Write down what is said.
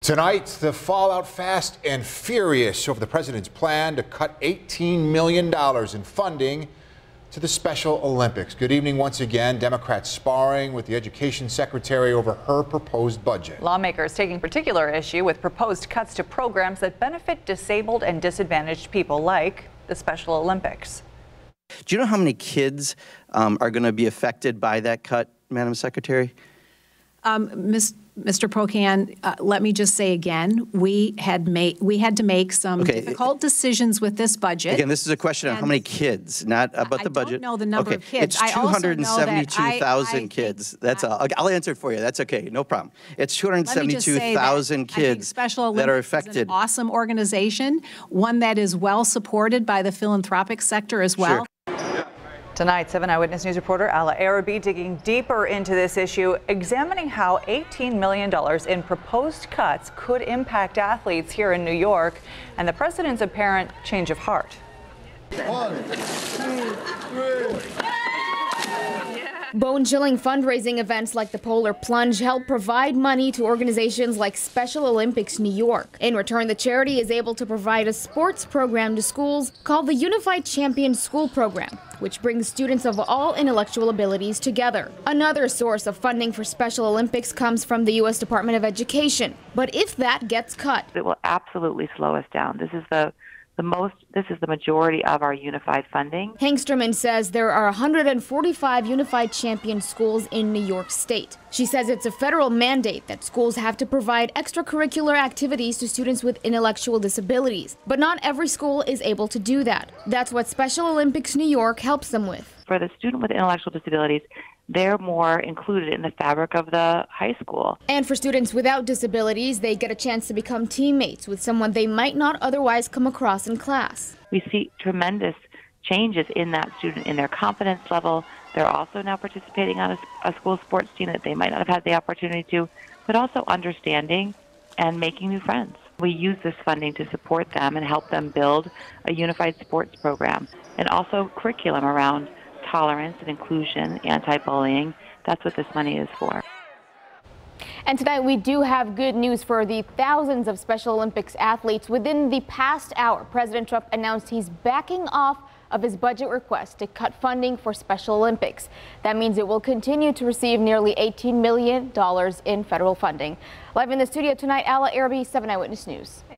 Tonight, the fallout fast and furious over the president's plan to cut $18 million in funding to the Special Olympics. Good evening once again. Democrats sparring with the education secretary over her proposed budget. Lawmakers taking particular issue with proposed cuts to programs that benefit disabled and disadvantaged people like the Special Olympics. Do you know how many kids are going to be affected by that cut, Madam Secretary? Mr. Pocan, let me just say again, we had to make some difficult decisions with this budget. Again, this is a question on how many kids, not about the budget. I don't know the number of kids. It's 272,000 kids. That's all. I'll answer it for you. That's okay. No problem. It's 272,000 kids that are affected. Is an awesome organization, one that is well supported by the philanthropic sector as well. Sure. Tonight, 7 Eyewitness News reporter Ala Arabi digging deeper into this issue, examining how $18 million in proposed cuts could impact athletes here in New York and the president's apparent change of heart. 1, 2, 3. Bone-chilling fundraising events like the Polar Plunge help provide money to organizations like Special Olympics New York. In return, the charity is able to provide a sports program to schools called the Unified Champion School Program, which brings students of all intellectual abilities together. Another source of funding for Special Olympics comes from the U.S. Department of Education. But if that gets cut, it will absolutely slow us down. This is the majority of our unified funding. Hangsterman says there are 145 Unified Champion schools in New York State. She says it's a federal mandate that schools have to provide extracurricular activities to students with intellectual disabilities. But not every school is able to do that. That's what Special Olympics New York helps them with. For the student with intellectual disabilities, they're more included in the fabric of the high school. And for students without disabilities, they get a chance to become teammates with someone they might not otherwise come across in class. We see tremendous changes in that student, in their confidence level. They're also now participating on a school sports team that they might not have had the opportunity to, but also understanding and making new friends. We use this funding to support them and help them build a unified sports program and also curriculum around tolerance and inclusion, anti-bullying. That's what this money is for. And tonight we do have good news for the thousands of Special Olympics athletes. Within the past hour, President Trump announced he's backing off of his budget request to cut funding for Special Olympics. That means it will continue to receive nearly $18 million in federal funding. Live in the studio tonight, Ala Arabi, 7 Eyewitness News.